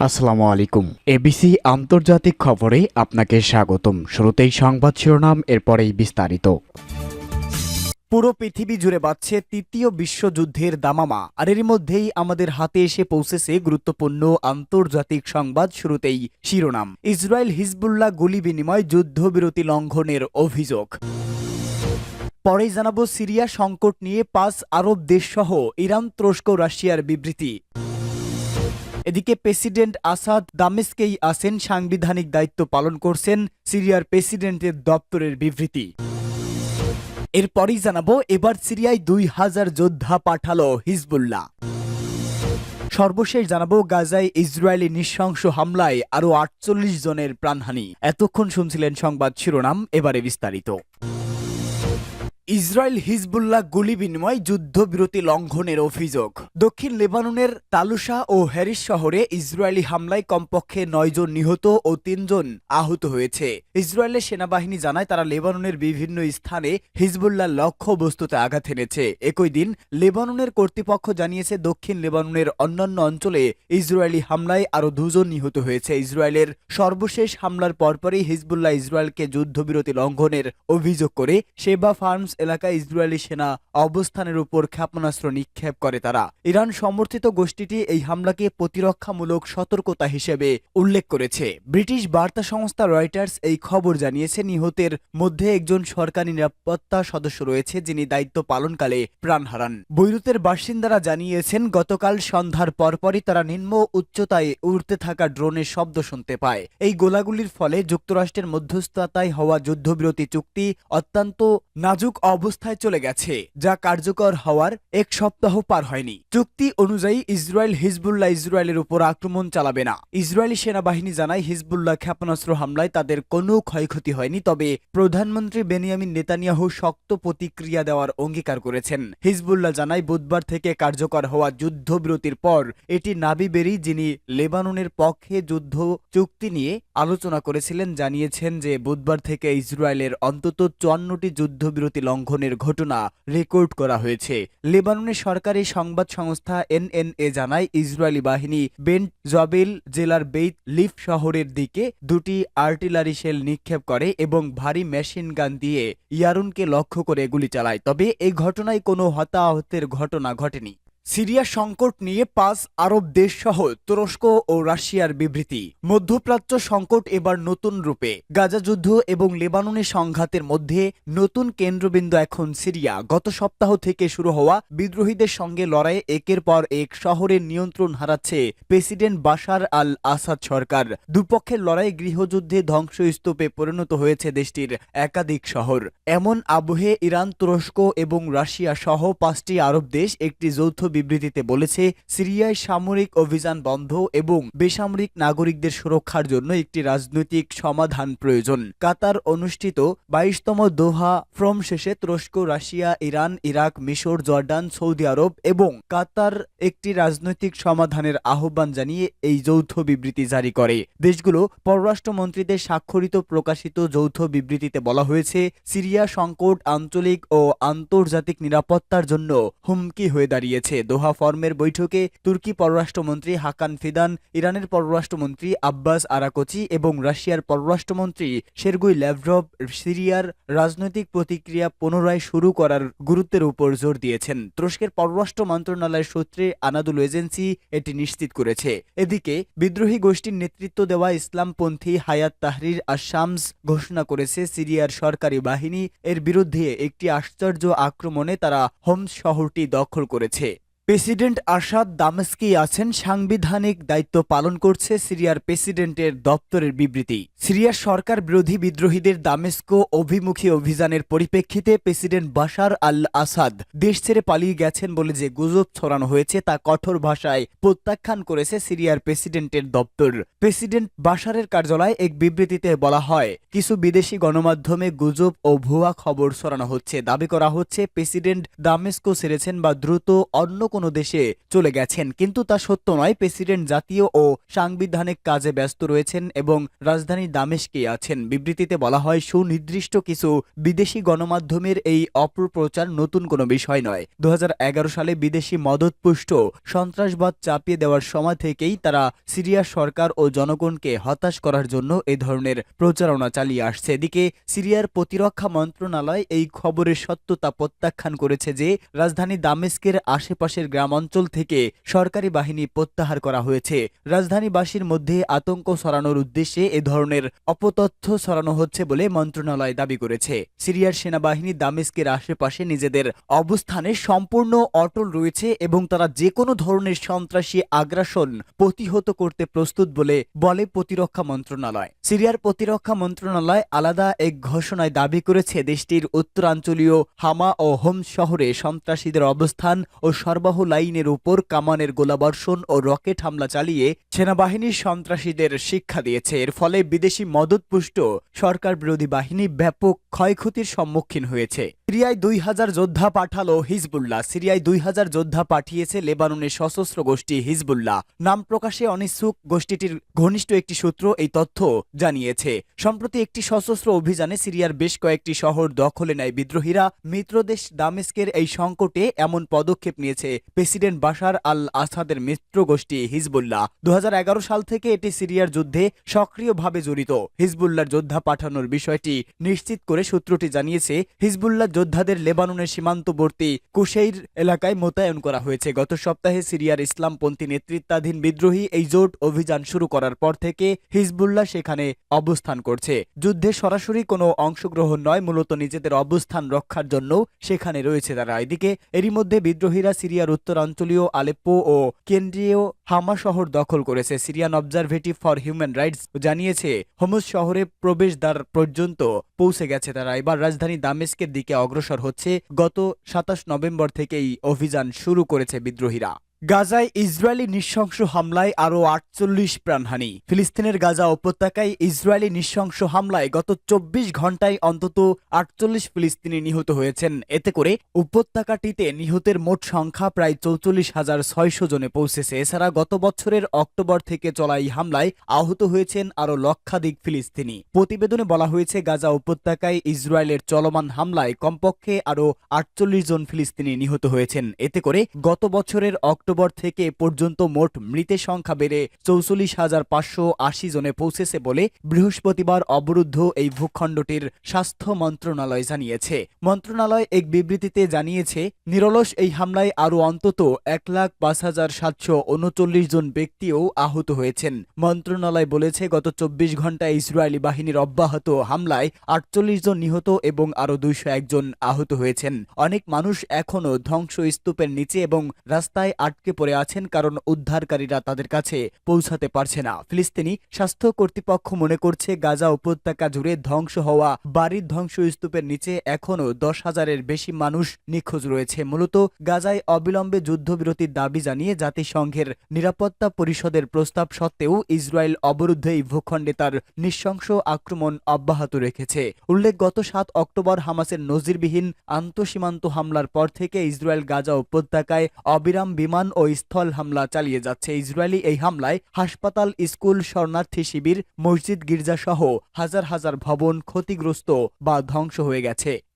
আসসালামু আলাইকুম। এবিসি আন্তর্জাতিক খবরে আপনাকে স্বাগতম। শুরুতেই সংবাদ শিরোনাম, এরপরেই বিস্তারিত। পুরো পৃথিবী জুড়ে বাজছে তৃতীয় বিশ্বযুদ্ধের দামামা, আর এরই মধ্যেই আমাদের হাতে এসে পৌঁছেছে গুরুত্বপূর্ণ আন্তর্জাতিক সংবাদ। শুরুতেই শিরোনাম, ইসরায়েল হিজবুল্লাহ গুলি বিনিময় যুদ্ধবিরতি লঙ্ঘনের অভিযোগ। পরেই জানাবো সিরিয়া সংকট নিয়ে 5 আরব দেশসহ ইরান, তুরস্ক, রাশিয়ার বিবৃতি। এদিকে প্রেসিডেন্ট আসাদ দামেস্কেই আছেন, সাংবিধানিক দায়িত্ব পালন করছেন, সিরিয়ার প্রেসিডেন্টের দপ্তরের বিবৃতি। এরপরই জানাবো এবার সিরিয়ায় 2000 যোদ্ধা পাঠালো হিজবুল্লাহ। সর্বশেষ জানাবো গাজায় ইসরায়েলি নৃশংস হামলায় আরও 48 জনের প্রাণহানি। এতক্ষণ শুনছিলেন সংবাদ শিরোনাম, এবারে বিস্তারিত। ইসরায়েল হিজবুল্লাহ গুলি বিনিময় যুদ্ধবিরতি লঙ্ঘনের অভিযোগ। দক্ষিণ লেবাননের তালুসা ও হ্যারিস শহরে ইসরায়েলি হামলায় কমপক্ষে 9 জন নিহত ও 3 জন আহত হয়েছে। ইসরায়েলের সেনাবাহিনী জানায় তারা লেবাননের বিভিন্ন স্থানে হিজবুল্লাহ লক্ষ্যবস্তুতে আঘাত এনেছে। একই দিন লেবাননের কর্তৃপক্ষ জানিয়েছে দক্ষিণ লেবাননের অন্যান্য অঞ্চলে ইসরায়েলি হামলায় আরও 2 জন নিহত হয়েছে। ইসরায়েলের সর্বশেষ হামলার পরপরই হিজবুল্লাহ ইসরায়েলকে যুদ্ধবিরতি লঙ্ঘনের অভিযোগ করে শেবা ফার্মস এলাকায় ইসরায়েলি সেনা অবস্থানের উপর ক্ষেপণাস্ত্র নিক্ষেপ করে তারা। ইরান সমর্থিত গোষ্ঠীটি এই হামলাকে প্রতিরক্ষামূলক সতর্কতা হিসেবে উল্লেখ করেছে। ব্রিটিশ বার্তা সংস্থা রয়টার্স এই খবর জানিয়েছে, নিহতের মধ্যে একজন সরকারি নিরাপত্তা সদস্য রয়েছে যিনি দায়িত্ব পালনকালে প্রাণ হারান। বৈরুতের বাসিন্দারা জানিয়েছেন গতকাল সন্ধ্যার পরপরই তারা নিম্ন উচ্চতায় উড়তে থাকা ড্রোনের শব্দ শুনতে পায়। এই গোলাগুলির ফলে যুক্তরাষ্ট্রের মধ্যস্থতায় হওয়া যুদ্ধবিরতি চুক্তি অত্যন্ত নাজুক অবস্থায় চলে গেছে, যা কার্যকর হওয়ার 1 সপ্তাহ পার হয়নি। চুক্তি অনুযায়ী ইসরায়েলের উপর আক্রমণ চালাবে না। ইসরায়েলি সেনাবাহিনী জানায় হিজবুল্লাহ ক্ষেপণাস্ত্র হামলায় তাদের কোনো ক্ষয়ক্ষতি হয়নি, তবে প্রধানমন্ত্রী বেনিয়ামিন নেতানিয়াহু শক্ত প্রতিক্রিয়া দেওয়ার অঙ্গীকার করেছেন। হিজবুল্লাহ জানায় বুধবার থেকে কার্যকর হওয়া যুদ্ধবিরতির পর এটি নাবি বেরি, যিনি লেবাননের পক্ষে যুদ্ধ চুক্তি নিয়ে আলোচনা করেছিলেন, জানিয়েছেন যে বুধবার থেকে ইসরায়েলের অন্তত 54টি যুদ্ধবিরতি লঙ্ঘনের ঘটনা রেকর্ড করা হয়েছে। লেবাননের সরকারি সংবাদ সংস্থা এনএনএ জানায় ইসরায়েলি বাহিনী বেন্ট জবেল জেলার বেইত লিফ শহরের দিকে 2টি আর্টিলারি শেল নিক্ষেপ করে এবং ভারী মেশিন গান দিয়ে ইয়ারুনকে লক্ষ্য করে গুলি চালায়, তবে এই ঘটনায় কোনো হতাহতের ঘটনা ঘটেনি। সিরিয়া সংকট নিয়ে 5 আরব দেশসহ তুরস্ক ও রাশিয়ার বিবৃতি। মধ্যপ্রাচ্য সংকট এবার নতুন রূপে। গাজা যুদ্ধ এবং লেবাননের সংঘাতের মধ্যে নতুন কেন্দ্রবিন্দু এখন সিরিয়া। গত সপ্তাহ থেকে শুরু হওয়া বিদ্রোহীদের সঙ্গে লড়াইয়ে একের পর এক শহরের নিয়ন্ত্রণ হারাচ্ছে প্রেসিডেন্ট বাশার আল আসাদ সরকার। দুপক্ষের লড়াই গৃহযুদ্ধে ধ্বংসস্তূপে পরিণত হয়েছে দেশটির একাধিক শহর। এমন আবহে ইরান, তুরস্ক এবং রাশিয়া সহ 5টি আরব দেশ একটি যৌথ বিবৃতিতে বলেছে সিরিয়ায় সামরিক অভিযান বন্ধ এবং বেসামরিক নাগরিকদের সুরক্ষার জন্য একটি রাজনৈতিক সমাধান প্রয়োজন। কাতার অনুষ্ঠিত 22তম দোহা ফোরাম শেষে তুরস্ক, রাশিয়া, ইরান, ইরাক, মিশর, জর্ডান, সৌদি আরব এবং কাতার একটি রাজনৈতিক সমাধানের আহ্বান জানিয়ে এই যৌথ বিবৃতি জারি করে। দেশগুলো পররাষ্ট্রমন্ত্রীদের স্বাক্ষরিত প্রকাশিত যৌথ বিবৃতিতে বলা হয়েছে, সিরিয়া সংকট আঞ্চলিক ও আন্তর্জাতিক নিরাপত্তার জন্য হুমকি হয়ে দাঁড়িয়েছে। দোহা ফর্মের বৈঠকে তুর্কি পররাষ্ট্রমন্ত্রী হাকান ফিদান, ইরানের পররাষ্ট্রমন্ত্রী আব্বাস আরাকচি এবং রাশিয়ার পররাষ্ট্রমন্ত্রী সের্গেই ল্যাভরভ সিরিয়ার রাজনৈতিক প্রতিক্রিয়া পুনরায় শুরু করার গুরুত্বের উপর জোর দিয়েছেন। তুরস্কের পররাষ্ট্র মন্ত্রণালয়ের সূত্রে আনাদুল এজেন্সি এটি নিশ্চিত করেছে। এদিকে বিদ্রোহী গোষ্ঠীর নেতৃত্ব দেওয়া ইসলামপন্থী হায়াত তাহরির আশ-শামস ঘোষণা করেছে সিরিয়ার সরকারি বাহিনী এর বিরুদ্ধে একটি আশ্চর্য আক্রমণে তারা হোমস শহরটি দখল করেছে। প্রেসিডেন্ট আসাদ দামেস্কেই আছেন, সাংবিধানিক দায়িত্ব পালন করছে, সিরিয়ার প্রেসিডেন্টের দপ্তরের বিবৃতি। সিরিয়ার সরকার বিরোধী বিদ্রোহীদের দামেস্কো অভিমুখী অভিযানের পরিপ্রেক্ষিতে প্রেসিডেন্ট বাশার আল আসাদ দেশ ছেড়ে পালিয়ে গেছেন বলে যে গুজব ছড়ানো হয়েছে তা কঠোর ভাষায় প্রত্যাখ্যান করেছে সিরিয়ার প্রেসিডেন্টের দপ্তর। প্রেসিডেন্ট বাশারের কার্যালয়ে এক বিবৃতিতে বলা হয়, কিছু বিদেশি গণমাধ্যমে গুজব ও ভুয়া খবর ছড়ানো হচ্ছে। দাবি করা হচ্ছে প্রেসিডেন্ট দামেস্কো ছেড়েছেন বা দ্রুত অন্য কোনো দেশে চলে গেছেন, কিন্তু তা সত্য নয়। প্রেসিডেন্ট জাতীয় ও সাংবিধানিক কাজে ব্যস্ত রয়েছেন এবং রাজধানী দামেস্কে আছেন। বিবৃতিতে বলা হয়, সুনির্দিষ্ট কিছু বিদেশি গণমাধ্যমের এই অপপ্রচার নতুন কোনো বিষয় নয়। 2011 সালে বিদেশি মদতপুষ্ট সন্ত্রাসবাদ চাপিয়ে দেওয়ার সময় থেকেই তারা সিরিয়ার সরকার ও জনগণকে হতাশ করার জন্য এ ধরনের প্রচারণা চালিয়ে আসছে। এদিকে সিরিয়ার প্রতিরক্ষা মন্ত্রণালয় এই খবরের সত্যতা প্রত্যাখ্যান করেছে যে রাজধানী দামেস্কের আশেপাশের গ্রাম অঞ্চল থেকে সরকারি বাহিনী প্রত্যাহার করা হয়েছে। রাজধানীবাসীর মধ্যে আতঙ্ক ছড়ানোর উদ্দেশ্যে এ ধরনের অপতথ্য ছড়ানো হচ্ছে বলে মন্ত্রণালয় দাবি করেছে। সিরিয়ার সেনাবাহিনী দামেস্কের আশেপাশে নিজেদের অবস্থানে সম্পূর্ণ অটল রয়েছে এবং তারা যে কোনো ধরনের সন্ত্রাসী আগ্রাসন প্রতিহত করতে প্রস্তুত বলে প্রতিরক্ষা মন্ত্রণালয়। সিরিয়ার প্রতিরক্ষা মন্ত্রণালয় আলাদা এক ঘোষণায় দাবি করেছে, দেশটির উত্তরাঞ্চলীয় হামা ও হোমস শহরে সন্ত্রাসীদের অবস্থান ও সরবরাহ লাইনের উপর কামানের গোলাবর্ষণ ও রকেট হামলা চালিয়ে সেনাবাহিনীর সন্ত্রাসীদের শিক্ষা দিয়েছে। এর ফলে বিদেশি মদতপুষ্ট সরকার বিরোধী বাহিনী ব্যাপক ক্ষয়ক্ষতির সম্মুখীন হয়েছে। সিরিয়ায় 2000 যোদ্ধা পাঠালো হিজবুল্লাহ। সিরিয়ায় 2000 যোদ্ধা পাঠিয়েছে লেবাননের সশস্ত্র গোষ্ঠী হিজবুল্লাহ। নাম প্রকাশে অনিচ্ছুক গোষ্ঠীটির ঘনিষ্ঠ একটি সূত্র এই তথ্য জানিয়েছে। সম্প্রতি একটি সশস্ত্র অভিযানে সিরিয়ার বেশ কয়েকটি শহর দখলে নেয় বিদ্রোহীরা। মিত্রদেশ দামেস্কের এই সংকটে এমন পদক্ষেপ নিয়েছে প্রেসিডেন্ট বাশার আল আসাদের মিত্র গোষ্ঠী হিজবুল্লাহ। 2011 সাল থেকে এটি সিরিয়ার যুদ্ধে সক্রিয়ভাবে জড়িত। হিজবুল্লাহর যোদ্ধা পাঠানোর বিষয়টি নিশ্চিত করে সূত্রটি জানিয়েছে, হিজবুল্লাহ যোদ্ধাদের লেবাননের সীমান্তবর্তী কুশৈর এলাকায় মোতায়েন করা হয়েছে। গত সপ্তাহে সিরিয়ার ইসলামপন্থী নেতৃত্বাধীন বিদ্রোহী এই জোট অভিযান শুরু করার পর থেকে হিজবুল্লাহ সেখানে অবস্থান করছে। যুদ্ধে সরাসরি কোনো অংশগ্রহণ নয়, মূলত নিজেদের অবস্থান রক্ষার জন্য সেখানে রয়েছে তারা। এদিকে এরই মধ্যে বিদ্রোহীরা সিরিয়ার উত্তরাঞ্চলীয় আলেপ্পো ও কেন্দ্রীয় হামা শহর দখল করেছে। সিরিয়ান অবজারভেটিভ ফর হিউম্যান রাইটস জানিয়েছে, হোমস শহরে প্রবেশদ্বার পর্যন্ত পৌঁছে গেছে তারা। এবার রাজধানী দামেস্কের দিকে অগ্রসর হচ্ছে। গত 27 নভেম্বর থেকেই অভিযান শুরু করেছে বিদ্রোহীরা। গাজায় ইসরায়েলি নৃশংস হামলায় আরও 48 প্রাণহানি। ফিলিস্তিনের গাজা উপত্যকায় ইসরায়েলি নৃশংস হামলায় গত 24 ঘন্টায় অন্তত 48 ফিলিস্তিনি নিহত হয়েছেন। এতে করে উপত্যকাটিতে নিহতের মোট সংখ্যা প্রায় 44,600 জনে পৌঁছেছে। এছাড়া গত বছরের অক্টোবর থেকে চলা এই হামলায় আহত হয়েছেন আরও লক্ষাধিক ফিলিস্তিনি। প্রতিবেদনে বলা হয়েছে, গাজা উপত্যকায় ইসরায়েলের চলমান হামলায় কমপক্ষে আরও 48 জন ফিলিস্তিনি নিহত হয়েছেন। এতে করে গত বছরের অক্টোবর থেকে পর্যন্ত মোট মৃতের সংখ্যা বেড়ে 44,580 জনে পৌঁছেছে বলে বৃহস্পতিবার অবরুদ্ধ এই ভূখণ্ডটির স্বাস্থ্য মন্ত্রণালয় জানিয়েছে। মন্ত্রণালয় এক বিবৃতিতে জানিয়েছে, নিরলস এই হামলায় আরও অন্তত 1,05,739 জন ব্যক্তিও আহত হয়েছেন। মন্ত্রণালয় বলেছে, গত 24 ঘন্টায় ইসরায়েলি বাহিনীর অব্যাহত হামলায় 48 জন নিহত এবং আরও 201 জন আহত হয়েছেন। অনেক মানুষ এখনও ধ্বংসস্তূপের নিচে এবং রাস্তায় আটকে পড়ে আছেন, কারণ উদ্ধারকারীরা তাদের কাছে পৌঁছাতে পারছে না। ফিলিস্তিনি স্বাস্থ্য কর্তৃপক্ষ মনে করছে, গাজা উপত্যকা জুড়ে ধ্বংস হওয়া বাড়ির ধ্বংসস্তূপের নিচে এখনও 10,000-এর বেশি মানুষ নিখোঁজ রয়েছে। মূলত গাজায় অবিলম্বে যুদ্ধবিরতির দাবি জানিয়ে জাতিসংঘের নিরাপত্তা পরিষদের প্রস্তাব সত্ত্বেও ইসরায়েল অবরুদ্ধ এই ভূখণ্ডে তার নৃশংস আক্রমণ অব্যাহত রেখেছে। উল্লেখ, গত 7 অক্টোবর হামাসের নজিরবিহীন আন্তঃসীমান্ত হামলার পর থেকে ইসরায়েল গাজা উপত্যকায় অবিরাম বিমান ও স্থল হামলা চালিয়ে যাচ্ছে। ইসরায়েলি এই হামলায় হাসপাতাল, স্কুল, শরণার্থী শিবির, মসজিদ, গির্জা সহ হাজার হাজার ভবন ক্ষতিগ্রস্ত বা ধ্বংস হয়ে গেছে।